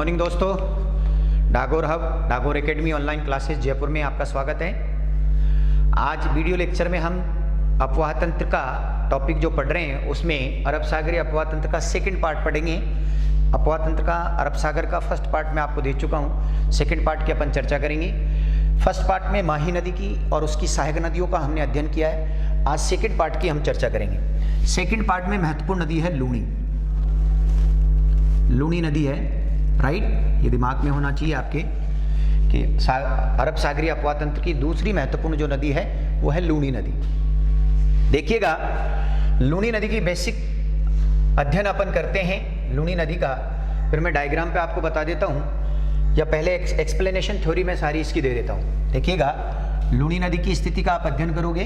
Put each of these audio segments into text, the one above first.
Morning दोस्तों, Dagor hub Dagor academy online classes Jaipur में आपका स्वागत है। आज वीडियो लेक्चर में हम अफवाह तंत्र का टॉपिक जो पढ़ रहे हैं उसमें अरब सागरीय अफवाह तंत्र का सेकंड पार्ट पढ़ेंगे। अफवाह तंत्र का अरब सागर का फर्स्ट पार्ट मैं आपको दे चुका हूँ, सेकंड पार्ट की अपन चर्चा करेंगे। फर्स्ट पार्ट में माही नदी की और उसकी सहायक नदियों का हमने अध्ययन किया है। आज सेकंड पार्ट की हम चर्चा करेंगे। सेकंड पार्ट में महत्वपूर्ण नदी है लूणी नदी है, राइट। ये दिमाग में होना चाहिए आपके कि अरब सागरीय अफवाह तंत्र की दूसरी महत्वपूर्ण जो नदी है वो है लूणी नदी। देखिएगा, लूणी नदी की बेसिक अध्ययन अपन करते हैं लूणी नदी का, फिर मैं डायग्राम पे आपको बता देता हूँ या पहले एक्सप्लेनेशन थ्योरी में सारी इसकी दे देता हूँ। देखिएगा, लूणी नदी की स्थिति का आप अध्ययन करोगे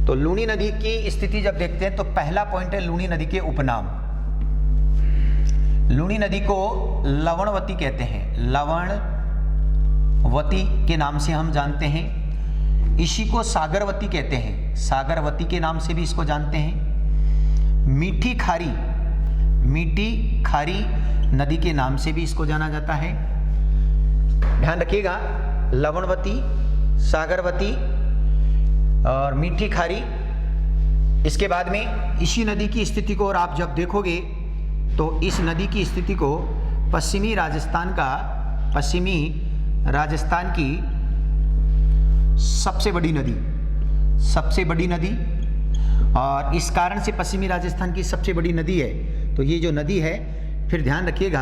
तो लूणी नदी की स्थिति जब देखते हैं तो पहला पॉइंट है लूणी नदी के उपनाम। लूणी नदी को लवणवती कहते हैं, लवणवती के नाम से हम जानते हैं। इसी को सागरवती कहते हैं, सागरवती के नाम से भी इसको जानते हैं। मीठी खारी नदी के नाम से भी इसको जाना जाता है। ध्यान रखिएगा, लवणवती, सागरवती और मीठी खारी। इसके बाद में इसी नदी की स्थिति को और आप जब देखोगे तो इस नदी की स्थिति को पश्चिमी राजस्थान की सबसे बड़ी नदी, और इस कारण से पश्चिमी राजस्थान की सबसे बड़ी नदी है। तो ये जो नदी है, फिर ध्यान रखिएगा,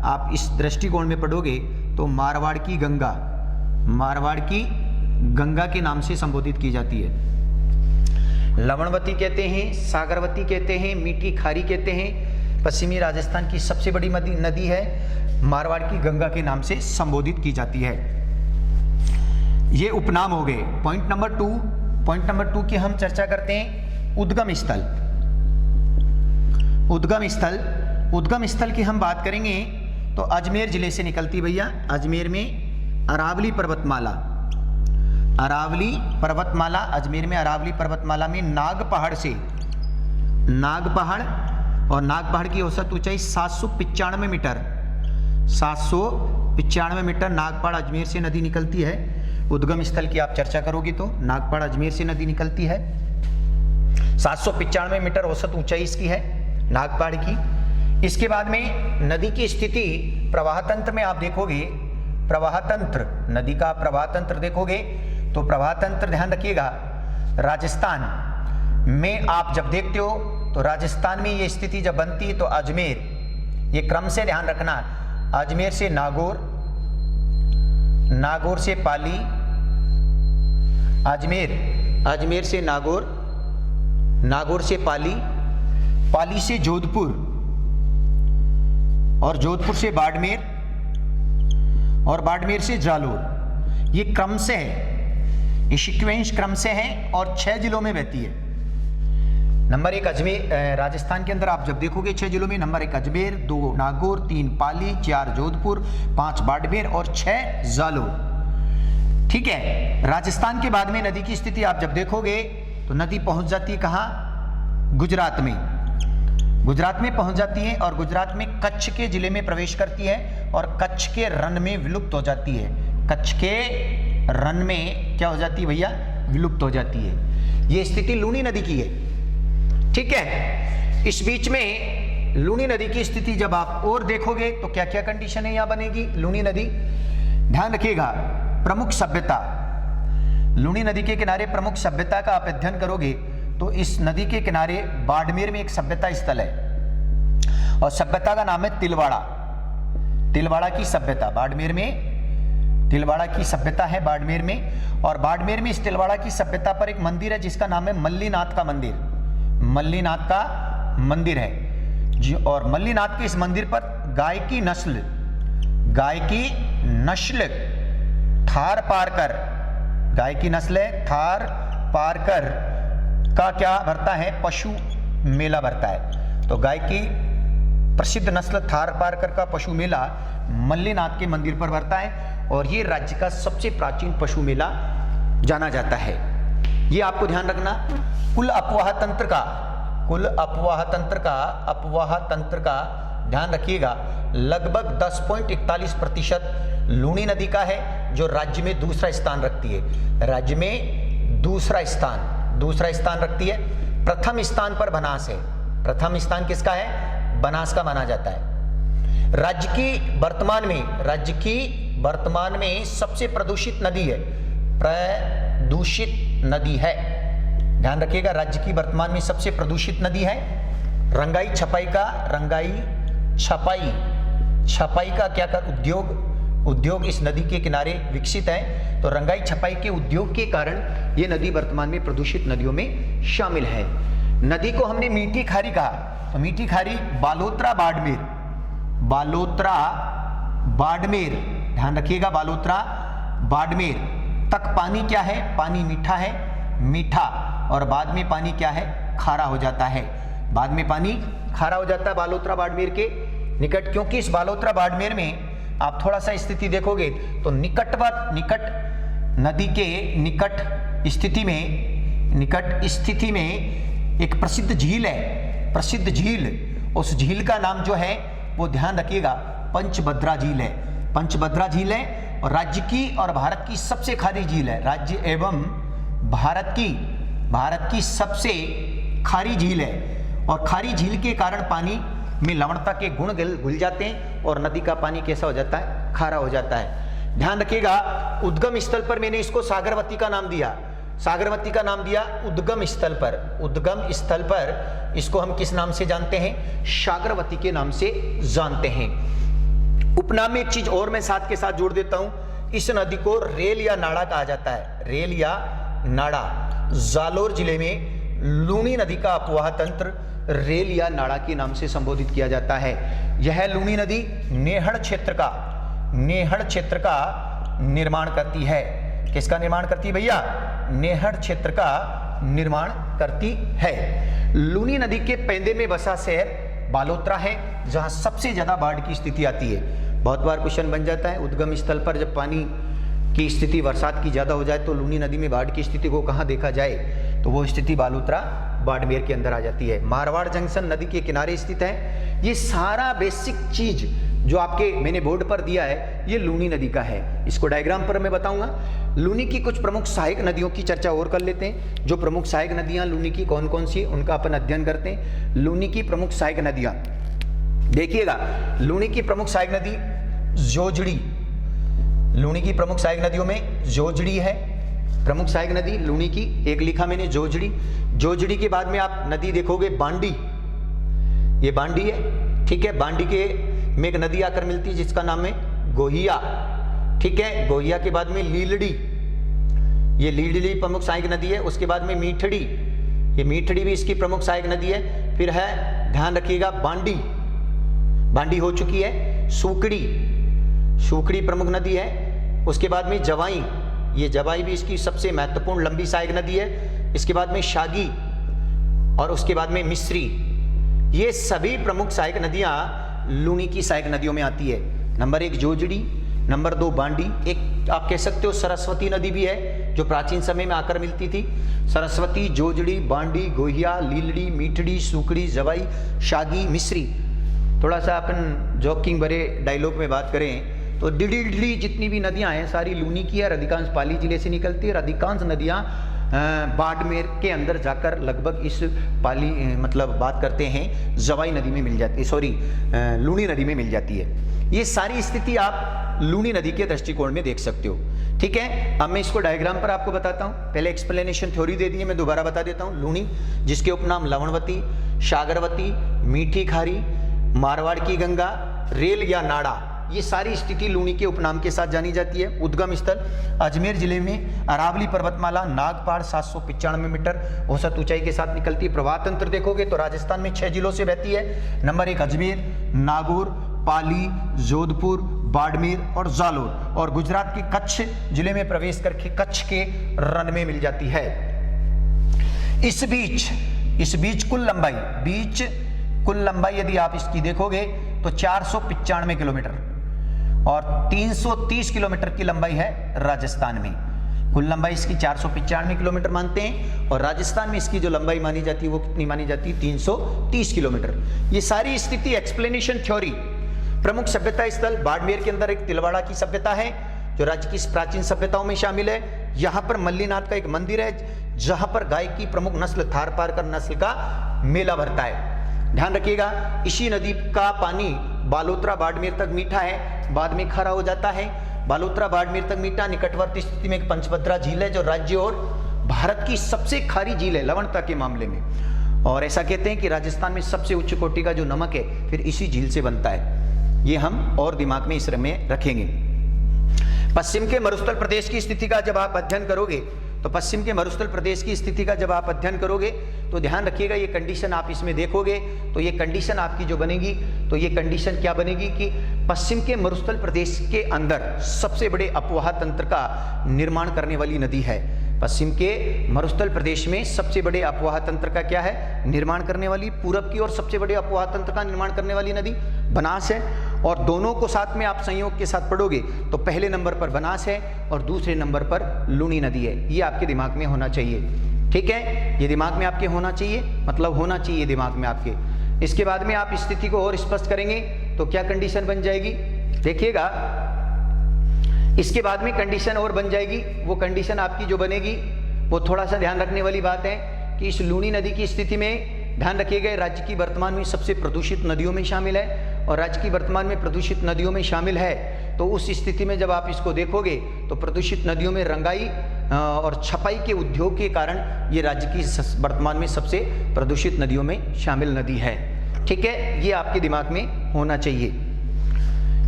आप इस दृष्टिकोण में पढ़ोगे तो मारवाड़ की गंगा के नाम से संबोधित की जाती है। लवणवती कहते हैं, सागरवती कहते हैं, मीठी खारी कहते हैं। पश्चिमी राजस्थान की सबसे बड़ी नदी है, मारवाड़ की गंगा के नाम से संबोधित की जाती है। ये उपनाम हो गए। पॉइंट नंबर टू की हम चर्चा करते हैं उद्गम स्थल की हम बात करेंगे तो अजमेर जिले से निकलती, भैया अजमेर में अरावली पर्वतमाला, अजमेर में अरावली पर्वतमाला में नाग पहाड़ की औसत ऊंचाई 795 मीटर नागपाड़ अजमेर से नदी निकलती है। उद्गम स्थल की आप चर्चा करोगी तो नागपाड़ अजमेर से नदी निकलती है। 795 मीटर औसत ऊंचाई इसकी है नागपाड़ की। इसके बाद में नदी की स्थिति प्रवाह तंत्र में आप देखोगे, नदी का प्रवाह तंत्र देखोगे तो प्रवाह तंत्र ध्यान रखिएगा, राजस्थान में आप जब देखते हो तो राजस्थान में ये स्थिति जब बनती है तो अजमेर, ये क्रम से ध्यान रखना, अजमेर से नागौर से पाली, अजमेर से नागौर से पाली से जोधपुर और जोधपुर से बाड़मेर और बाड़मेर से जालोर। ये क्रम से है, ये सीक्वेंस क्रम से है और 6 जिलों में बहती है। नंबर 1 अजमेर, राजस्थान के अंदर आप जब देखोगे 6 जिलों में, नंबर 1 अजमेर, 2 नागौर, 3 पाली, 4 जोधपुर, 5 बाड़मेर और 6 जालोर। ठीक है। राजस्थान के बाद में नदी की स्थिति आप जब देखोगे तो नदी पहुंच जाती है कहाँ? गुजरात में पहुंच जाती है और गुजरात में कच्छ के जिले में प्रवेश करती है और कच्छ के रन में विलुप्त हो जाती है। कच्छ के रन में क्या हो जाती है भैया? विलुप्त हो जाती है। ये स्थिति लूणी नदी की है। ठीक है। इस बीच में लूणी नदी की स्थिति जब आप और देखोगे तो क्या क्या कंडीशन है यहां बनेगी लूणी नदी। ध्यान रखिएगा, प्रमुख सभ्यता, लूणी नदी के किनारे प्रमुख सभ्यता का आप अध्ययन करोगे तो इस नदी के किनारे बाड़मेर में एक सभ्यता स्थल है और सभ्यता का नाम है तिलवाड़ा की सभ्यता। बाड़मेर में तिलवाड़ा की सभ्यता है बाड़मेर में, और बाड़मेर में इस तिलवाड़ा की सभ्यता पर एक मंदिर है जिसका नाम है मल्लीनाथ का मंदिर है जी। और मल्लीनाथ के इस मंदिर पर गाय की नस्ल थार पारकर का क्या भरता है? पशु मेला भरता है। तो गाय की प्रसिद्ध नस्ल थार पारकर का पशु मेला मल्लीनाथ के मंदिर पर भरता है और ये राज्य का सबसे प्राचीन पशु मेला जाना जाता है। ये आपको ध्यान रखना। कुल अफवाह तंत्र का ध्यान रखिएगा, लगभग 10.41% लूनी नदी का है, जो राज्य में दूसरा स्थान रखती है। राज्य में दूसरा स्थान रखती है। प्रथम स्थान पर बनास है। प्रथम स्थान किसका है? बनास का माना जाता है। राज्य की वर्तमान में सबसे प्रदूषित नदी है, प्रदूषित नदी है। ध्यान रखिएगा, राज्य की वर्तमान में सबसे प्रदूषित नदी है। रंगाई छपाई का क्या कर उद्योग इस नदी के किनारे विकसित है। तो रंगाई छपाई के उद्योग के कारण ये नदी वर्तमान में प्रदूषित नदियों में शामिल है। नदी को हमने मीठी खारी कहा, तो मीठी खारी बालोतरा बाड़मेर, ध्यान रखिएगा, बालोतरा बाड़मेर तक पानी क्या है? पानी मीठा, और बाद में पानी क्या है? खारा हो जाता है। बाद में पानी खारा हो जाता है बालोतरा बाड़मेर के निकट, क्योंकि इस बालोतरा बाड़मेर में आप थोड़ा सा स्थिति देखोगे तो निकट नदी के निकट स्थिति में एक प्रसिद्ध झील है। उस झील का नाम जो है वो ध्यान रखिएगा पंचभद्रा झील है। और राज्य की और भारत की सबसे खारी झील है। राज्य एवं भारत की सबसे खारी झील है। और खारी झील के कारण पानी में लवणता के गुण घुल जाते हैं और नदी का पानी कैसा हो जाता है? खारा हो जाता है। ध्यान रखिएगा, उद्गम स्थल पर मैंने इसको सागरवती का नाम दिया, उद्गम स्थल पर इसको हम किस नाम से जानते हैं? सागरवती के नाम से जानते हैं। उपनाम में एक चीज और मैं साथ के साथ जोड़ देता हूं, इस नदी को रेल या नाड़ा कहा जाता है। रेल या नाड़ा। जालोर जिले में लूनी नदी का अपवाह तंत्र रेल या नाड़ा के नाम से संबोधित किया जाता है। यह लूनी नदी नेहड़ क्षेत्र का निर्माण करती है। किसका निर्माण करती है भैया? नेहड़ क्षेत्र का निर्माण करती है। लूनी नदी के पैंदे में बसा शहर बालोतरा है, जहां सबसे ज्यादा बाढ़ की स्थिति आती है। बहुत बार क्वेश्चन बन जाता है, उद्गम स्थल पर जब पानी की स्थिति बरसात की ज्यादा हो जाए तो लूनी नदी में बाढ़ की स्थिति को कहां देखा जाए? तो वो स्थिति बालोतरा बाड़मेर के अंदर आ जाती है। मारवाड़ जंक्शन नदी के किनारे स्थित है। ये सारा बेसिक चीज जो आपके मैंने बोर्ड पर दिया है, ये लूनी नदी का है। इसको डायग्राम पर मैं बताऊंगा। लूनी की कुछ प्रमुख सहायक नदियों की चर्चा और कर लेते हैं। जो प्रमुख सहायक नदियां लूनी की कौन कौन सी, उनका अपन अध्ययन करते हैं। लूनी की प्रमुख सहायक नदियां देखिएगा। लूनी की प्रमुख सहायक नदी जोजड़ी। लूनी की प्रमुख सहायक नदियों में जोजड़ी है। प्रमुख सहायक नदी लूनी की एक लिखा मैंने जोजड़ी के बाद में आप नदी देखोगे बांडी। ये बांडी है, ठीक है। बांडी के में एक नदी आकर मिलती है जिसका नाम है गोहिया, ठीक है। गोहिया के बाद में लीलड़ी, ये लीलड़ी प्रमुख सहायक नदी है। उसके बाद में मीठड़ी, ये मीठड़ी भी इसकी प्रमुख सहायक नदी है। फिर है, ध्यान रखिएगा, बांडी हो चुकी है। सूकड़ी प्रमुख नदी है। उसके बाद में जवाई, ये जवाई भी इसकी सबसे महत्वपूर्ण लंबी सहायक नदी है। इसके बाद में शागी और उसके बाद में मिस्री। ये सभी प्रमुख सहायक नदियां लूनी की सहायक नदियों में आती है। नंबर 1 जोजड़ी, नंबर 2 बांडी, एक आप कह सकते हो सरस्वती नदी भी है जो प्राचीन समय में आकर मिलती थी। सरस्वती, जोजड़ी, बांडी, गोहिया, लीलड़ी, मीठड़ी, सूकड़ी, जवाई, शागी, मिस्री। थोड़ा सा अपन जॉकिंग भरे डायलॉग में बात करें तो डिडी जितनी भी नदियां हैं सारी लूनी की है। अधिकांश पाली जिले से निकलती है और अधिकांश नदियां बाड़मेर के अंदर जाकर लगभग इस पाली मतलब बात करते हैं जवाई नदी में मिल जाती है, लूनी नदी में मिल जाती है। ये सारी स्थिति आप लूनी नदी के दृष्टिकोण में देख सकते हो, ठीक है। अब मैं इसको डायग्राम पर आपको बताता हूँ। पहले एक्सप्लेनेशन थ्योरी दे दी है, मैं दोबारा बता देता हूँ। लूनी जिसके उपनाम लवणवती, सागरवती, मीठी खारी, मारवाड़ की गंगा, रेल या नाड़ा, ये सारी स्थिति लूनी के उपनाम के साथ जानी जाती है। उद्गम स्थल अजमेर जिले में अरावली पर्वतमाला, नागपाड़ 795 मीटर औसत ऊंचाई के साथ निकलती है। प्रवाह तंत्र देखोगे तो राजस्थान में 6 जिलों से बहती है। नंबर 1 अजमेर, नागौर, पाली, जोधपुर, बाड़मेर और जालोर। और गुजरात के कच्छ जिले में प्रवेश करके कच्छ के रण में मिल जाती है। इस बीच कुल लंबाई यदि आप इसकी देखोगे तो 495 किलोमीटर और 330 किलोमीटर की लंबाई है राजस्थान में। कुल लंबाई इसकी 495 किलोमीटर मानते हैं, और राजस्थान में इसकी जो लंबाई मानी जाती है वो कितनी मानी जाती है, 330 किलोमीटर। ये सारी स्थिति एक्सप्लेनेशन थ्योरी। प्रमुख सभ्यता स्थल बाड़मेर के अंदर एक तिलवाड़ा की सभ्यता है जो राज्य की प्राचीन सभ्यताओं में शामिल है। यहाँ पर मल्लीनाथ का एक मंदिर है जहां पर गाय की प्रमुख नस्ल थारपारकर नस्ल का मेला भरता है। ध्यान रखिएगा, इसी नदी का पानी बालोतरा बाड़मेर तक मीठा है, बाद में खारा हो जाता है। बालोतरा बाड़मेर तक मीठा, निकटवर्ती स्थिति में एक पंचभद्रा झील है जो राज्य और भारत की सबसे खारी झील है लवणता के मामले में। और ऐसा कहते हैं कि राजस्थान में सबसे उच्च कोटि का जो नमक है फिर इसी झील से बनता है। ये हम और दिमाग में इस में रखेंगे। पश्चिम के मरुस्थल प्रदेश की स्थिति का जब आप अध्ययन करोगे तो पश्चिम के मरुस्थल प्रदेश की स्थिति का जब आप अध्ययन करोगे तो ध्यान रखिएगा, ये कंडीशन आप इसमें देखोगे तो ये कंडीशन आपकी जो बनेगी, तो ये कंडीशन क्या बनेगी कि पश्चिम के मरुस्थल प्रदेश के अंदर सबसे बड़े अपवाह तंत्र का निर्माण करने वाली नदी है। पश्चिम के मरुस्थल प्रदेश में सबसे बड़े अपवाह तंत्र का क्या है, निर्माण करने वाली, पूरब की और सबसे बड़े अपवाह तंत्र का निर्माण करने वाली नदी बनास है। और दोनों को साथ में आप संयोग के साथ पढ़ोगे तो पहले नंबर पर बनास है और दूसरे नंबर पर लूनी नदी है। ये आपके दिमाग में होना चाहिए, ठीक है, ये दिमाग में आपके होना चाहिए, मतलब होना चाहिए दिमाग में आपके। इसके बाद में आप स्थिति को और स्पष्ट करेंगे तो क्या कंडीशन बन जाएगी, देखिएगा, इसके बाद में कंडीशन और बन जाएगी। वो कंडीशन आपकी जो बनेगी वो थोड़ा सा ध्यान रखने वाली बात है कि इस लूनी नदी की स्थिति में ध्यान रखिएगा, राज्य की वर्तमान में सबसे प्रदूषित नदियों में शामिल है। और राज्य की वर्तमान में प्रदूषित नदियों में शामिल है तो उस स्थिति में जब आप इसको देखोगे तो प्रदूषित नदियों में रंगाई और छपाई के उद्योग के कारण ये राज्य की वर्तमान में सबसे प्रदूषित नदियों में शामिल नदी है, ठीक है, ये आपके दिमाग में होना चाहिए।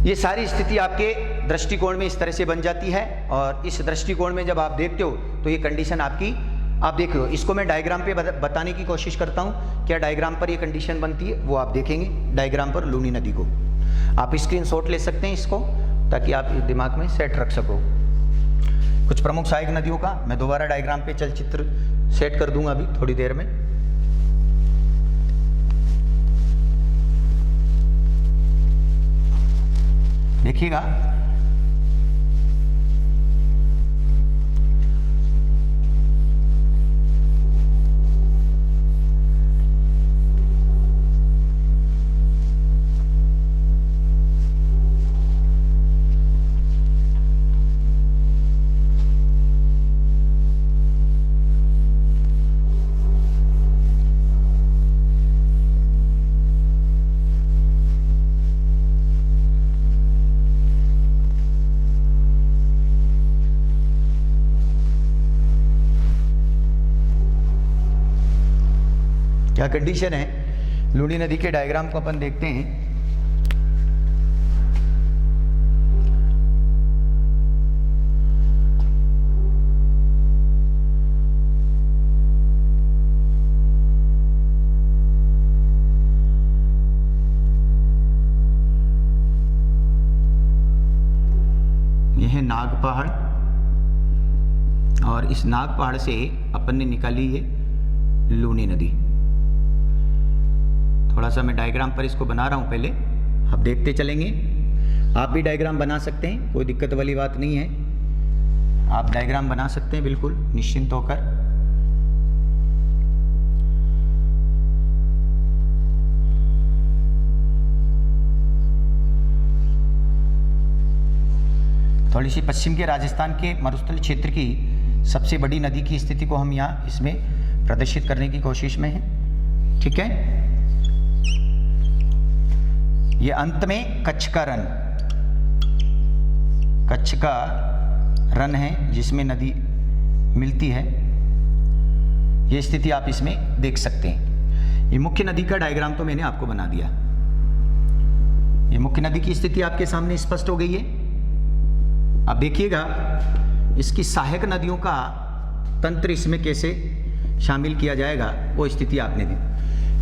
ये सारी स्थिति आपके दृष्टिकोण में इस तरह से बन जाती है और इस दृष्टिकोण में जब आप देखते हो तो ये कंडीशन आपकी आप देख लो। इसको मैं डायग्राम पे बताने की कोशिश करता हूँ, क्या डायग्राम पर ये कंडीशन बनती है वो आप देखेंगे। डायग्राम पर लूनी नदी को आप स्क्रीनशॉट ले सकते हैं इसको, ताकि आप दिमाग में सेट रख सको। कुछ प्रमुख सहायक नदियों का मैं दोबारा डायग्राम पे चलचित्र सेट कर दूंगा अभी थोड़ी देर में। देखिएगा, क्या कंडीशन है लूनी नदी के डायग्राम को अपन देखते हैं। यह है नाग पहाड़ और इस नाग पहाड़ से अपन ने निकाली है लूनी नदी। थोड़ा सा मैं डायग्राम पर इसको बना रहा हूं, पहले आप देखते चलेंगे। आप भी डायग्राम बना सकते हैं, कोई दिक्कत वाली बात नहीं है, आप डायग्राम बना सकते हैं बिल्कुल निश्चिंत होकर। थोड़ी सी पश्चिम के राजस्थान के मरुस्थल क्षेत्र की सबसे बड़ी नदी की स्थिति को हम यहाँ इसमें प्रदर्शित करने की कोशिश में हैं, ठीक है। ये अंत में कच्छ का रन, कच्छ का रन है जिसमें नदी मिलती है, ये स्थिति आप इसमें देख सकते हैं। ये मुख्य नदी का डायग्राम तो मैंने आपको बना दिया। ये मुख्य नदी की स्थिति आपके सामने स्पष्ट हो गई है। अब देखिएगा इसकी सहायक नदियों का तंत्र इसमें कैसे शामिल किया जाएगा, वो स्थिति आपने दी।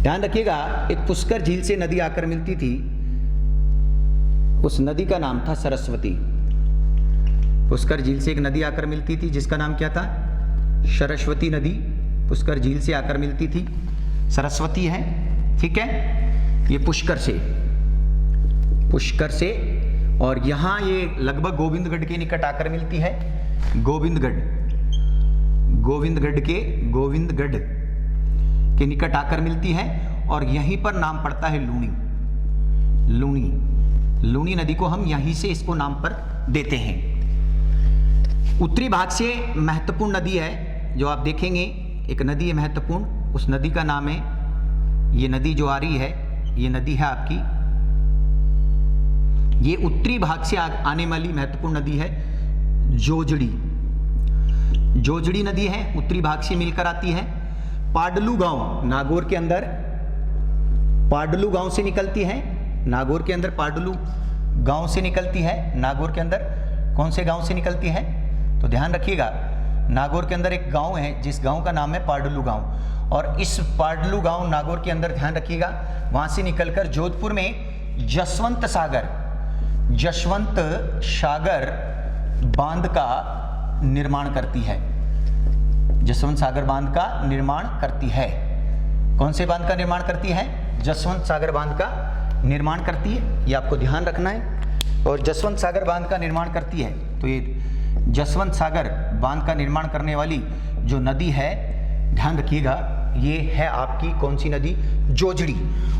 ध्यान रखिएगा, एक पुष्कर झील से नदी आकर मिलती थी, उस नदी का नाम था सरस्वती। पुष्कर झील से एक नदी आकर मिलती थी जिसका नाम क्या था, सरस्वती नदी। पुष्कर झील से आकर मिलती थी, सरस्वती है, ठीक है। ये पुष्कर से और यहाँ ये लगभग गोविंदगढ़ के निकट आकर मिलती है, गोविंदगढ़, गोविंदगढ़ के निकट आकर मिलती है और यहीं पर नाम पड़ता है लूनी नदी को हम यहीं से इसको नाम पर देते हैं। उत्तरी भाग से महत्वपूर्ण नदी है जो आप देखेंगे, एक नदी है महत्वपूर्ण, उस नदी का नाम है, ये नदी जो आ रही है ये नदी है आपकी, ये उत्तरी भाग से आने वाली महत्वपूर्ण नदी है जोजड़ी नदी है, उत्तरी भाग से मिलकर आती है। पाडलू गांव नागौर के अंदर, पाडलू गांव से निकलती है, नागौर के अंदर पाडलू गांव से निकलती है। नागौर के अंदर कौन से गांव से निकलती है तो ध्यान रखिएगा, नागौर के अंदर एक गांव है जिस गांव का नाम है पाडलू गांव, और इस पाडलू गांव नागौर के अंदर ध्यान रखिएगा वहां से निकलकर जोधपुर में जसवंत सागर बांध का निर्माण करती है। जसवंत सागर बांध का निर्माण करती है। कौन से बांध का निर्माण करती है? जसवंत सागर बांध का निर्माण करती है, ये आपको ध्यान रखना है। और जसवंत सागर बांध का निर्माण करती है तो ये जसवंत सागर बांध का निर्माण करने वाली जो नदी है, ध्यान रखिएगा, ये है आपकी कौन सी नदी? जोजड़ी।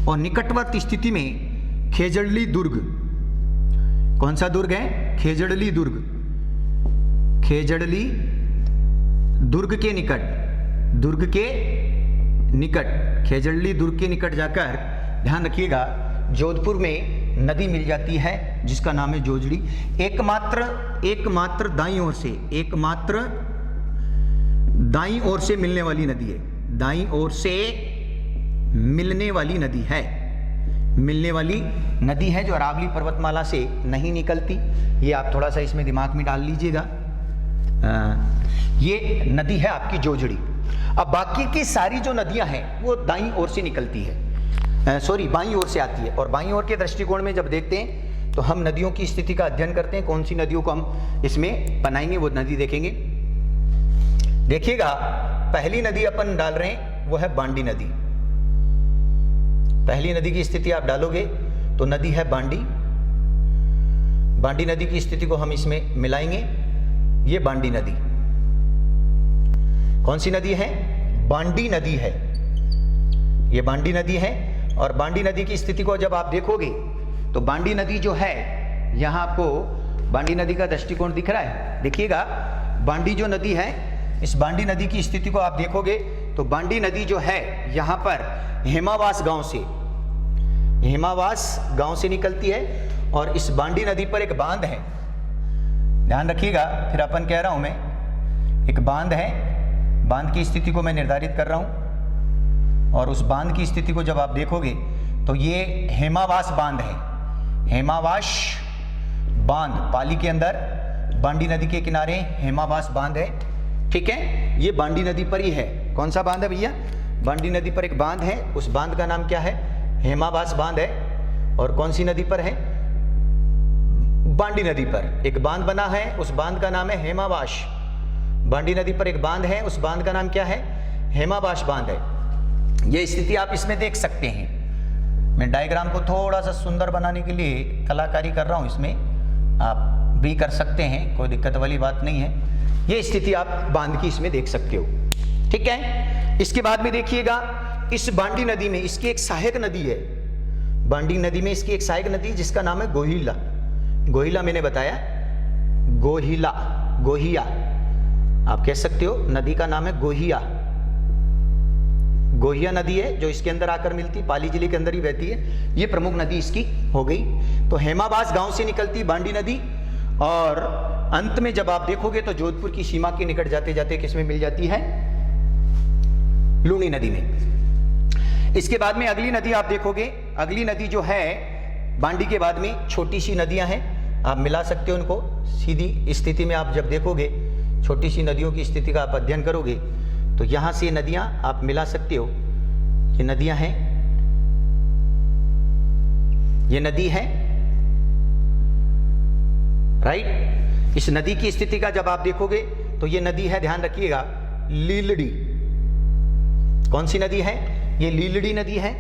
और निकटवर्ती स्थिति में खेजड़ली दुर्ग, कौन सा दुर्ग है? खेजड़ली दुर्ग के निकट, खेजड़ली दुर्ग के निकट जाकर ध्यान रखिएगा जोधपुर में नदी मिल जाती है जिसका नाम है जोजड़ी। एकमात्र दाईं ओर से मिलने वाली नदी है, दाईं ओर से मिलने वाली नदी है जो अरावली पर्वतमाला से नहीं निकलती। ये आप थोड़ा सा इसमें दिमाग में डाल लीजिएगा, ये नदी है आपकी जोजड़ी। अब बाकी की सारी जो नदियां हैं वो दाईं ओर से निकलती है, बाईं ओर से आती है। और बाईं ओर के दृष्टिकोण में जब देखते हैं तो हम नदियों की स्थिति का अध्ययन करते हैं, कौन सी नदियों को हम इसमें बनाएंगे वो नदी देखेंगे। देखिएगा पहली नदी अपन डाल रहे हैं वो है बांडी नदी। पहली नदी की स्थिति आप डालोगे तो नदी है बांडी नदी की स्थिति को हम इसमें मिलाएंगे। ये बांडी नदी कौन सी नदी है? बांडी नदी है, ये बांडी नदी है। और बांडी नदी की स्थिति को जब आप देखोगे तो बांडी नदी जो है, यहां आपको बांडी नदी का दृष्टिकोण दिख रहा है, देखिएगा बांडी जो नदी है, इस बांडी नदी की स्थिति को आप देखोगे तो बांडी नदी जो है यहां पर हेमावास गांव से निकलती है। और इस बांडी नदी पर एक बांध है, ध्यान रखिएगा, फिर अपन कह रहा हूं मैं, एक बांध है, बांध की स्थिति को मैं निर्धारित कर रहा हूं। और उस बांध की स्थिति को जब आप देखोगे तो ये हेमावास बांध है, हेमावास बांध पाली के अंदर बांडी नदी के किनारे हेमावास बांध है, ठीक है। ये बांडी नदी पर ही है। कौन सा बांध है भैया? बांडी नदी पर एक बांध है, उस बांध का नाम क्या है? हेमावास बांध है। और कौन सी नदी पर है? बांडी नदी पर एक बांध बना है, उस बांध का नाम है हेमावास। बांडी नदी पर एक बांध है, उस बांध का नाम क्या है? हेमावास बांध है। ये स्थिति आप इसमें देख सकते हैं। मैं डायग्राम को थोड़ा सा सुंदर बनाने के लिए कलाकारी कर रहा हूं, इसमें आप भी कर सकते हैं, कोई दिक्कत वाली बात नहीं है। ये स्थिति आप बांध की इसमें देख सकते हो, ठीक है। इसके बाद में देखिएगा इस बांडी नदी में इसकी एक सहायक नदी है, बांडी नदी में इसकी एक सहायक नदी जिसका नाम है गोहिला मैंने बताया, गोहिया आप कह सकते हो, नदी का नाम है गोहिया नदी है जो इसके अंदर आकर मिलती, पाली जिले के अंदर ही बहती है। ये प्रमुख नदी इसकी हो गई। तो हेमावास गांव से निकलती बांडी नदी, और अंत में जब आप देखोगे तो जोधपुर की सीमा के निकट जाते जाते किसमें मिल जाती है? लूनी नदी में। इसके बाद में अगली नदी आप देखोगे, अगली नदी जो है बांडी के बाद में छोटी सी नदियां हैं, आप मिला सकते हो उनको। सीधी स्थिति में आप जब देखोगे छोटी सी नदियों की स्थिति का आप अध्ययन करोगे तो यहां से नदियां आप मिला सकते हो। ये नदियां हैं, ये नदी है, राइट। इस नदी की स्थिति का जब आप देखोगे तो ये नदी है, ध्यान रखिएगा, लीलड़ी। कौन सी नदी है? ये लीलड़ी नदी है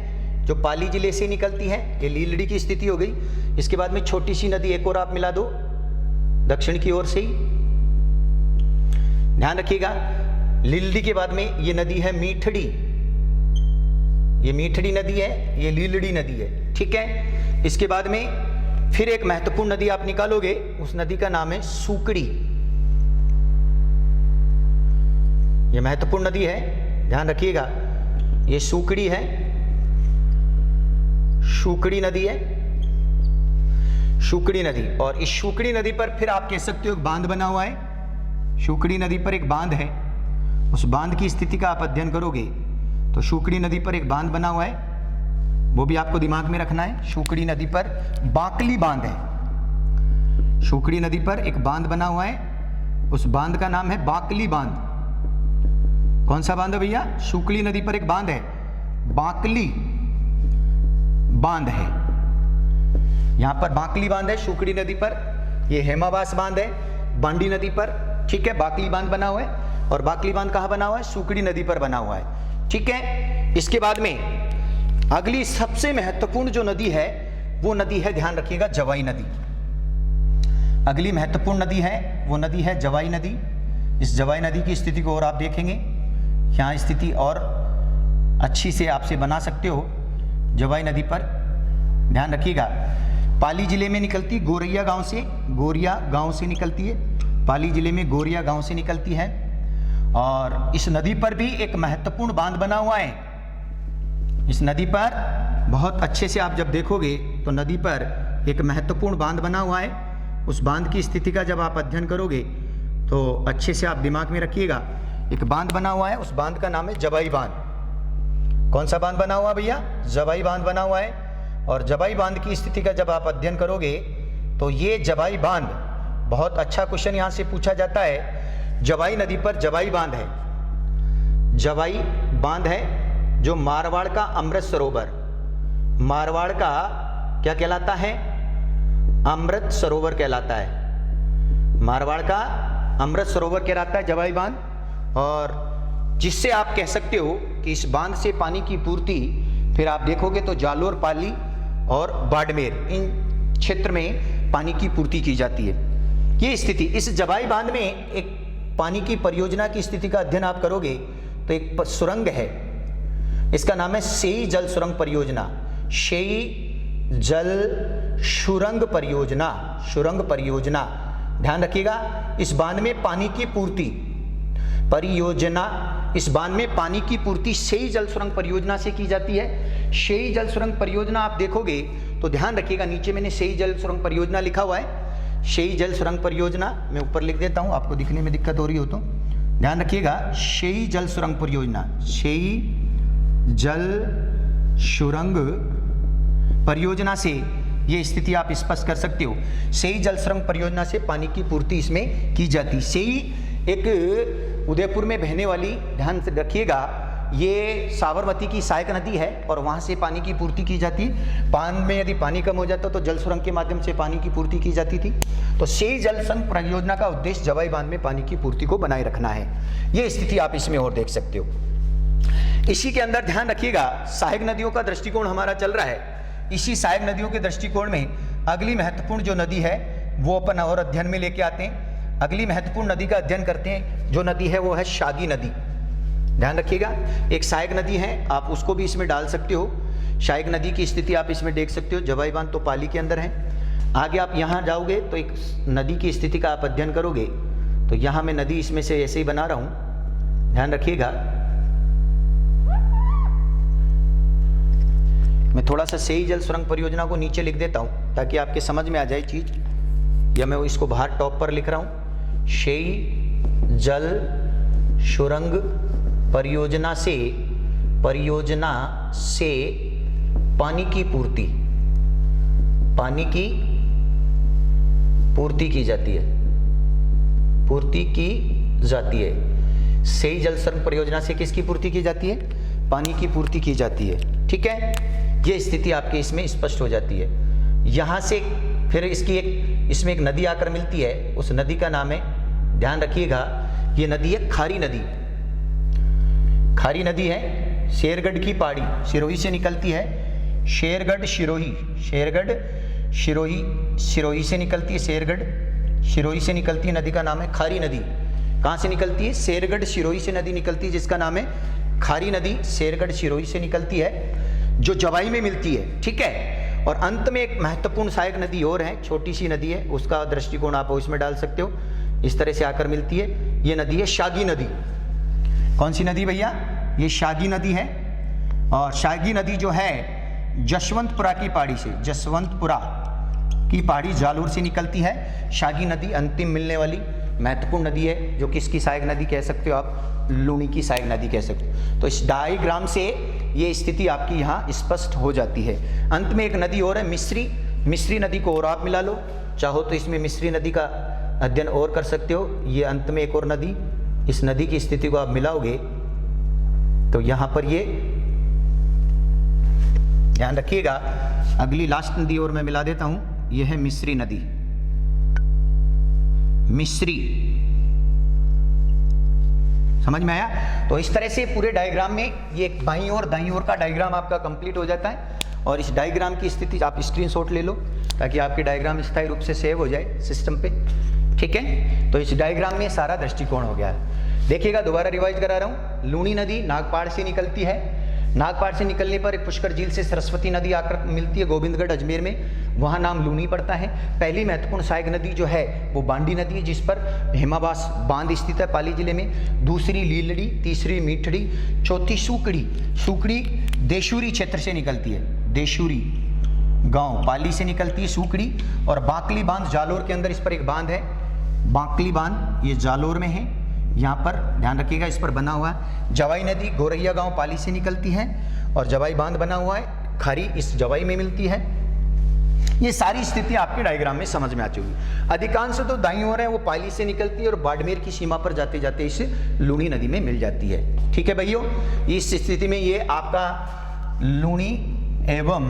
जो पाली जिले से निकलती है। ये लीलड़ी की स्थिति हो गई। इसके बाद में छोटी सी नदी एक और आप मिला दो दक्षिण की ओर से ही, ध्यान रखिएगा। लीलड़ी के बाद में ये नदी है मीठड़ी, ये मीठड़ी नदी है, ये लीलड़ी नदी है, ठीक है। इसके बाद में फिर एक महत्वपूर्ण नदी आप निकालोगे, उस नदी का नाम है सूकड़ी। ये महत्वपूर्ण नदी है, ध्यान रखिएगा, ये सूकड़ी है, सूकड़ी नदी है, सूकड़ी नदी। और इस सूकड़ी नदी पर फिर आप कह सकते हो एक बांध बना हुआ है। सूकड़ी नदी पर एक बांध है, उस बांध की स्थिति का आप अध्ययन करोगे तो सूकड़ी नदी पर एक बांध बना हुआ है, वो भी आपको दिमाग में रखना है। सूकड़ी नदी पर बाकली बांध है, सूकड़ी नदी पर एक बांध बना हुआ है, उस बांध का नाम है बाकली बांध। कौन सा बांध है भैया? सूकड़ी नदी पर एक बांध है, बाकली बांध है। यहां पर बाकली बांध है सूकड़ी नदी पर, यह हेमावास बांध है बांडी नदी पर, ठीक है। बाकली बांध बना हुआ है, और बाकली बांध कहां बना हुआ है? सूकड़ी नदी पर बना हुआ है, ठीक है। इसके बाद में अगली सबसे महत्वपूर्ण जो नदी है वो नदी है, ध्यान रखिएगा, जवाई नदी। अगली महत्वपूर्ण नदी है वो नदी है जवाई नदी। इस जवाई नदी की स्थिति को और आप देखेंगे, यहाँ स्थिति और अच्छी से आपसे बना सकते हो। जवाई नदी पर ध्यान रखिएगा, पाली जिले में निकलती, गोरैया गांव से, गोरिया गांव से निकलती है, पाली जिले में गोरिया गांव से निकलती है। और इस नदी पर भी एक महत्वपूर्ण बांध बना हुआ है। इस नदी पर बहुत अच्छे से आप जब देखोगे तो नदी पर एक महत्वपूर्ण बांध बना हुआ है। उस बांध की स्थिति का जब आप अध्ययन करोगे तो अच्छे से आप दिमाग में रखिएगा, एक बांध बना हुआ है, उस बांध का नाम है जवाई बांध। कौन सा बांध बना हुआ भैया? जवाई बांध बना हुआ है। और जवाई बांध की स्थिति का जब आप अध्ययन करोगे तो ये जवाई बांध, बहुत अच्छा क्वेश्चन यहां से पूछा जाता है। जवाई नदी पर जवाई बांध है, जवाई बांध है जो मारवाड़ का अमृत सरोवर, मारवाड़ का क्या कहलाता है? अमृत सरोवर कहलाता है, मारवाड़ का अमृत सरोवर कहलाता है जवाई बांध। और जिससे आप कह सकते हो कि इस बांध से पानी की पूर्ति फिर आप देखोगे तो जालोर, पाली और बाड़मेर, इन क्षेत्र में पानी की पूर्ति की जाती है। ये स्थिति, इस जवाई बांध में एक पानी की परियोजना की स्थिति का अध्ययन आप करोगे तो एक सुरंग है, इसका नाम है शेई जल सुरंग परियोजना, शेई जल सुरंग परियोजना, सुरंग परियोजना। ध्यान रखिएगा, इस बांध में पानी की पूर्ति परियोजना, इस बांध में पानी की पूर्ति शेई जल सुरंग परियोजना से की जाती है। शेई जल सुरंग परियोजना आप देखोगे तो ध्यान रखिएगा, नीचे मैंने शेई जल सुरंग परियोजना लिखा हुआ है, शेई जल सुरंग परियोजना, मैं ऊपर लिख देता हूं, आपको दिखने में दिक्कत हो रही हो तो ध्यान रखिएगा। शेई जल सुरंग परियोजना, शेई जल सुरंग परियोजना से ये स्थिति आप स्पष्ट कर सकते हो। शेई जल सुरंग परियोजना से पानी की पूर्ति इसमें की जाती। शेई एक उदयपुर में बहने वाली, ध्यान से रखिएगा, ये साबरमती की सहायक नदी है और वहाँ से पानी की पूर्ति की जाती। बांध में यदि पानी कम हो जाता तो जल सुरंग के माध्यम से पानी की पूर्ति की जाती थी। तो शेई जल सुरंग परियोजना का उद्देश्य जवाई बांध में पानी की पूर्ति को बनाए रखना है। ये स्थिति आप इसमें और देख सकते हो। इसी के अंदर ध्यान रखिएगा, सहायक नदियों का दृष्टिकोण हमारा चल रहा है। इसी सहायक नदियों के दृष्टिकोण में अगली महत्वपूर्ण जो नदी है वो अपन और अध्ययन में लेके आते हैं। अगली महत्वपूर्ण नदी का अध्ययन करते हैं। जो नदी है वो है शागी नदी। ध्यान रखिएगा, एक सहायक नदी है, आप उसको भी इसमें डाल सकते हो। सहायक नदी की स्थिति आप इसमें देख सकते हो। जवाई बांध तो पाली के अंदर है। आगे आप यहाँ जाओगे तो एक नदी की स्थिति का आप अध्ययन करोगे तो यहाँ मैं नदी इसमें से ऐसे ही बना रहा हूँ, ध्यान रखिएगा। मैं थोड़ा सा शेई जल सुरंग परियोजना को नीचे लिख देता हूँ ताकि आपके समझ में आ जाए चीज, या मैं इसको बाहर टॉप पर लिख रहा हूँ। शेई जल सुरंग परियोजना से पानी की पूर्ति की जाती है, पूर्ति की जाती है। शेई जल सुरंग परियोजना से किसकी पूर्ति की जाती है? पानी की पूर्ति की जाती है, ठीक है। ये स्थिति आपके इसमें स्पष्ट हो जाती है। यहाँ से फिर इसमें एक नदी आकर मिलती है, उस नदी का नाम है, ध्यान रखिएगा, ये नदी है खारी नदी। खारी नदी है, शेरगढ़ की पहाड़ी, सिरोही से निकलती है। शेरगढ़ सिरोही, शेरगढ़ सिरोही, सिरोही से निकलती है, शेरगढ़ सिरोही से निकलती है, नदी का नाम है खारी नदी। कहाँ से निकलती है? शेरगढ़ सिरोही से नदी निकलती है, जिसका नाम है खारी नदी। शेरगढ़ सिरोही से निकलती है, जो जवाई में मिलती है, ठीक है। और अंत में एक महत्वपूर्ण सहायक नदी और है, छोटी सी नदी है, उसका दृष्टिकोण आप इसमें डाल सकते हो। इस तरह से आकर मिलती है, ये नदी है शागी नदी। कौन सी नदी भैया? ये शागी नदी है। और शागी नदी जो है जसवंतपुरा की पहाड़ी से, जसवंतपुरा की पहाड़ी जालोर से निकलती है। शागी नदी अंतिम मिलने वाली महत्वपूर्ण नदी है, जो किसकी सहायक नदी कह सकते हो आप? लूणी की सहायक नदी कह सकते हो। तो इस डायग्राम से ये स्थिति आपकी यहाँ स्पष्ट हो जाती है। अंत में एक नदी और है मिस्री। मिस्री नदी को और आप मिला लो, चाहो तो इसमें मिस्री नदी का अध्ययन और कर सकते हो। ये अंत में एक और नदी, इस नदी की स्थिति को आप मिलाओगे तो यहाँ पर ये ध्यान रखिएगा। अगली लास्ट नदी और मैं मिला देता हूँ, यह है मिस्री नदी। मिस्री, समझ में आया? तो इस तरह से पूरे डायग्राम में ये बाईं ओर दाईं ओर का डायग्राम आपका कंप्लीट हो जाता है। और इस डायग्राम की स्थिति आप स्क्रीनशॉट ले लो, ताकि आपके डायग्राम स्थायी रूप से सेव हो जाए सिस्टम पे, ठीक है। तो इस डायग्राम में सारा दृष्टिकोण हो गया है। देखिएगा, दोबारा रिवाइज करा रहा हूँ। लूणी नदी नागपाड़ से निकलती है। नागपाड़ से निकलने पर पुष्कर झील से सरस्वती नदी आकर मिलती है गोविंदगढ़ अजमेर में, वहाँ नाम लूणी पड़ता है। पहली महत्वपूर्ण सहायक नदी जो है वो बांडी नदी है, जिस पर हेमाबास बांध स्थित है पाली जिले में। दूसरी लीलड़ी, तीसरी मीठड़ी, चौथी सूकड़ी। सूकड़ी देशूरी क्षेत्र से निकलती है, देशूरी गांव पाली से निकलती है सूकड़ी। और बांकली बांध जालोर के अंदर, इस पर एक बांध है बांकली बांध, ये जालोर में है, यहाँ पर ध्यान रखिएगा, इस पर बना हुआ है। जवाई नदी गोरैया गांव पाली से निकलती है और जवाई बांध बना हुआ है, खारी इस जवाई में मिलती है। ये सारी स्थिति आपके डायग्राम में समझ में आ चुकी। अधिकांश तो दाईं ओर है, वो पाली से निकलती है और बाड़मेर की सीमा पर जाते जाते इस लूणी नदी में मिल जाती है, ठीक है भाइयों। इस स्थिति में ये आपका लूणी एवं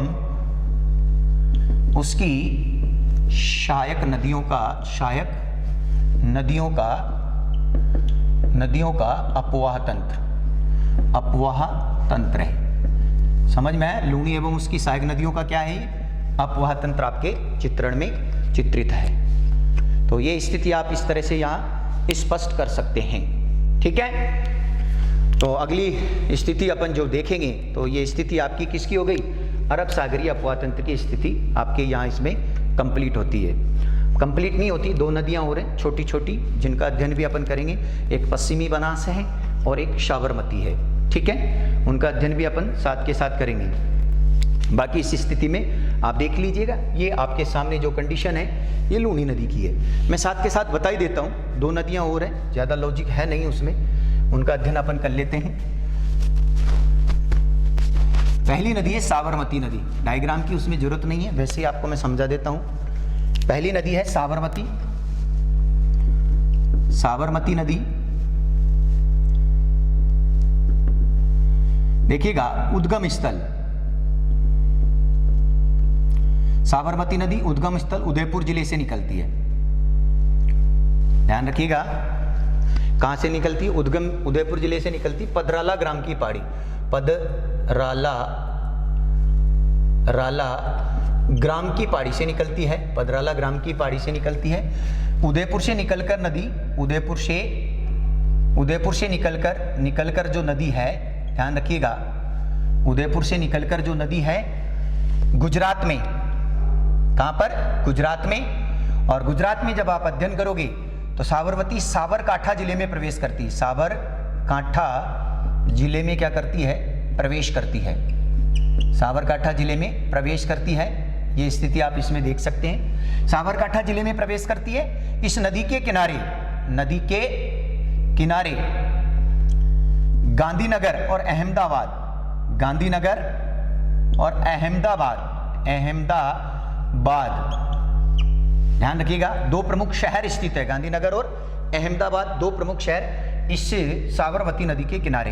उसकी सहायक नदियों का अपवाह तंत्र है। समझ में आया? लूणी एवं उसकी सहायक नदियों का क्या है? अपवाह तंत्र आपके चित्रण में चित्रित है। तो ये स्थिति आप इस तरह से यहाँ स्पष्ट कर सकते हैं, ठीक है। तो अगली स्थिति अपन जो देखेंगे, तो ये स्थिति आपकी किसकी हो गई? अरब सागरीय अपवाह तंत्र की स्थिति आपके यहाँ इसमें कंप्लीट होती है। कंप्लीट नहीं होती, दो नदियाँ और हैं छोटी छोटी, जिनका अध्ययन भी अपन करेंगे। एक पश्चिमी बनास है और एक साबरमती है, ठीक है। उनका अध्ययन भी अपन साथ के साथ करेंगे। बाकी इस स्थिति में आप देख लीजिएगा, ये आपके सामने जो कंडीशन है ये लूणी नदी की है। मैं साथ के साथ बता ही देता हूँ, दो नदियाँ और हैं, ज़्यादा लॉजिक है नहीं उसमें, उनका अध्ययन अपन कर लेते हैं। पहली नदी है साबरमती नदी। डायग्राम की उसमें जरूरत नहीं है, वैसे ही आपको मैं समझा देता हूँ। पहली नदी है साबरमती। साबरमती नदी देखिएगा, उद्गम स्थल साबरमती नदी उद्गम स्थल उदयपुर जिले से निकलती है। ध्यान रखिएगा, कहां से निकलती है? उद्गम उदयपुर जिले से निकलती, पदराला ग्राम की पहाड़ी, पदराला ग्राम की पहाड़ी से निकलती है। पदराला ग्राम की पहाड़ी से निकलती है। उदयपुर से निकलकर नदी, उदयपुर से निकलकर जो नदी है, ध्यान रखिएगा, उदयपुर से निकलकर जो नदी है गुजरात में, कहां पर? गुजरात में। और गुजरात में जब आप अध्ययन करोगे तो साबरमती साबरकांठा जिले में प्रवेश करती है। साबरकांठा जिले में क्या करती है? प्रवेश करती है। साबरकांठा जिले में प्रवेश करती है, ये स्थिति आप इसमें देख सकते हैं। साबरकांठा जिले में प्रवेश करती है। इस नदी के किनारे गांधीनगर और अहमदाबाद, ध्यान रखिएगा, दो प्रमुख शहर स्थित है। गांधीनगर और अहमदाबाद दो प्रमुख शहर इस साबरमती नदी के किनारे।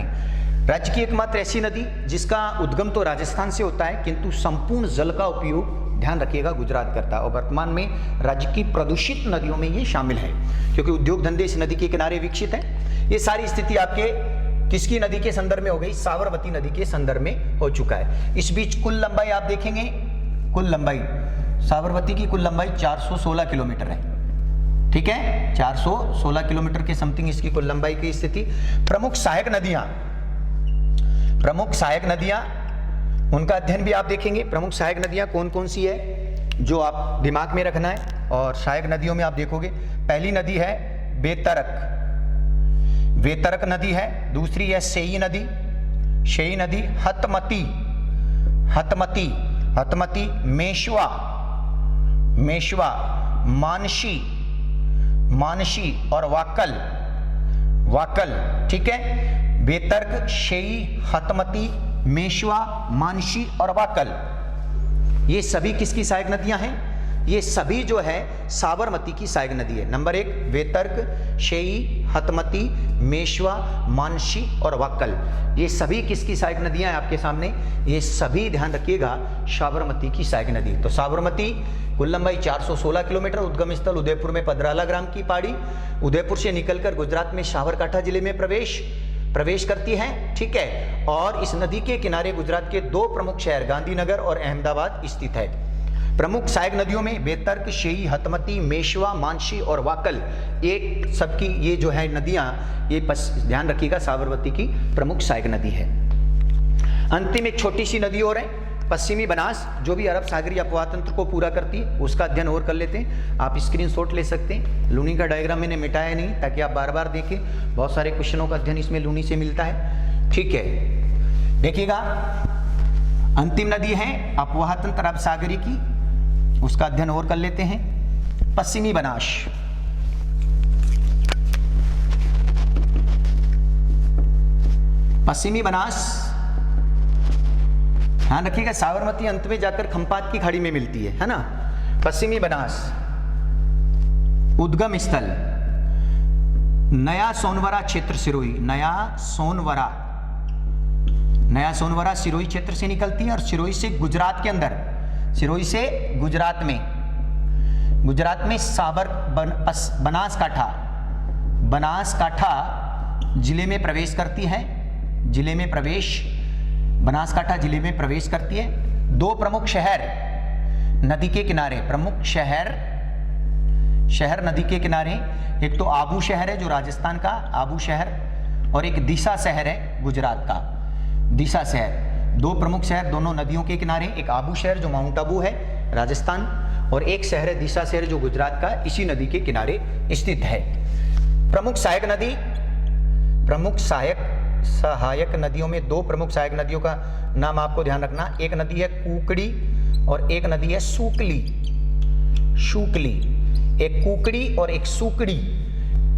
राज्य की एकमात्र ऐसी नदी जिसका उद्गम तो राजस्थान से होता है, किंतु संपूर्ण जल का उपयोग, ध्यान रखिएगा, गुजरात करता है। और वर्तमान में राज्य की प्रदूषित नदियों में ये शामिल है, क्योंकि उद्योग धंधे इस नदी के किनारे विकसित है। ये सारी स्थिति आपके किसकी नदी के संदर्भ में हो गई? साबरमती नदी के संदर्भ में हो चुका है। इस बीच कुल लंबाई आप देखेंगे, कुल लंबाई साबरमती की कुल लंबाई 416 किलोमीटर है। ठीक है, 416 किलोमीटर के समथिंग इसकी कुल लंबाई की स्थिति। प्रमुख सहायक नदियां, प्रमुख सहायक नदियां, उनका अध्ययन भी आप देखेंगे। प्रमुख सहायक नदियां कौन कौन सी है जो आप दिमाग में रखना है, और सहायक नदियों में आप देखोगे पहली नदी है बेतरक, बेतरक नदी है। दूसरी है शेई नदी, शेई नदी, हतमती, हतमती, हतमती, मेशवा, मेशवा, मानसी, मानसी और वाकल, वाकल, ठीक है। बेतर्क, शेई, हतमती, मेशवा, मानसी और वाकल, ये सभी किसकी सहायक नदियां हैं? ये सभी जो है साबरमती की सहायक नदी है। नंबर 1 बेतर्क, शेई, हतमती, मेशवा, मानसी और वाकल, ये सभी किसकी सहायक नदियां हैं आपके सामने? ये सभी ध्यान रखिएगा साबरमती की सहायक नदी। तो साबरमती कुल लंबाई 416 किलोमीटर, उद्गम स्थल उदयपुर में पदराला ग्राम की पहाड़ी, उदयपुर से निकलकर गुजरात में साबरकांठा जिले में प्रवेश करती है, ठीक है। और इस नदी के किनारे गुजरात के 2 प्रमुख शहर गांधीनगर और अहमदाबाद स्थित है। प्रमुख सहायक नदियों में बेतर्क, शेई, हतमती, मेशवा, मानसी और वाकल, एक सबकी ये जो है नदियां, ये ध्यान रखिएगा साबरमती की प्रमुख सहायक नदी है। अंतिम एक छोटी सी नदी और है पश्चिमी बनास, जो भी अरब सागरीय अपवाह तंत्र को पूरा करती है, उसका अध्ययन और कर लेते हैं। आप स्क्रीनशॉट ले सकते हैं। लूनी का डायग्राम मैंने मिटाया नहीं ताकि आप बार बार देखें, बहुत सारे क्वेश्चनों का अध्ययन इसमें लूनी से मिलता है, ठीक है। देखिएगा अंतिम नदी है अपवाह तंत्र अरब सागरी की, उसका अध्ययन और कर लेते हैं। पश्चिमी बनास, पश्चिमी बनास, ध्यान रखिएगा साबरमती अंत में जाकर खंपात की खाड़ी में मिलती है ना। पश्चिमी बनास, उद्गम स्थल नया सोनवरा क्षेत्र सिरोही, नया सोनवरा, नया सोनवरा सिरोही क्षेत्र से निकलती है और सिरोही से गुजरात के अंदर, सिरोही से गुजरात में साबर बनासकांठा, बनासकांठा जिले में प्रवेश करती है, जिले में प्रवेश, बनासकांठा जिले में प्रवेश करती है। 2 प्रमुख शहर नदी के किनारे, प्रमुख शहर नदी के किनारे, एक तो आबू शहर है जो राजस्थान का आबू शहर, और एक दिशा शहर है गुजरात का दिशा शहर। 2 प्रमुख शहर दोनों नदियों के किनारे, एक आबू शहर जो माउंट आबू है राजस्थान, और एक शहर है दिशा शहर जो गुजरात का इसी नदी के किनारे स्थित है। प्रमुख सहायक नदी, प्रमुख सहायक नदियों में 2 प्रमुख सहायक नदियों का नाम आपको ध्यान रखना। एक नदी है कुकड़ी और एक नदी है सूकली, शूकली, एक कुकड़ी और एक सूकड़ी,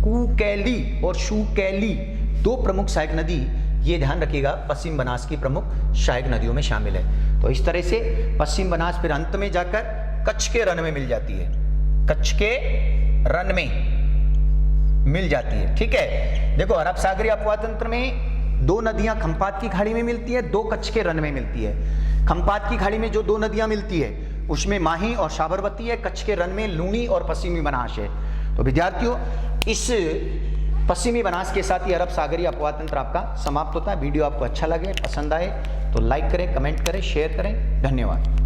कुकैली और शूकैली, 2 प्रमुख सहायक नदी, ये ध्यान रखिएगा पश्चिम बनास की प्रमुख सहायक नदियों में शामिल है। तो इस तरह से पश्चिम बनास फिर अंत में जाकर कच्छ के रन में मिल जाती है, कच्छ के रन में मिल जाती है, ठीक है। देखो अरब सागरीय अपवाह तंत्र में 2 नदियां खंपात की खाड़ी में मिलती है, 2 कच्छ के रन में मिलती है। खंपात की खाड़ी में जो 2 नदियां मिलती है उसमें माही और साबरमती है, कच्छ के रन में लूनी और पश्चिमी बनास है। तो विद्यार्थियों इस पश्चिमी बनास के साथ ही अरब सागरीय अपवाह तंत्र आपका समाप्त होता है। वीडियो आपको अच्छा लगे, पसंद आए तो लाइक करें, कमेंट करें, शेयर करें। धन्यवाद।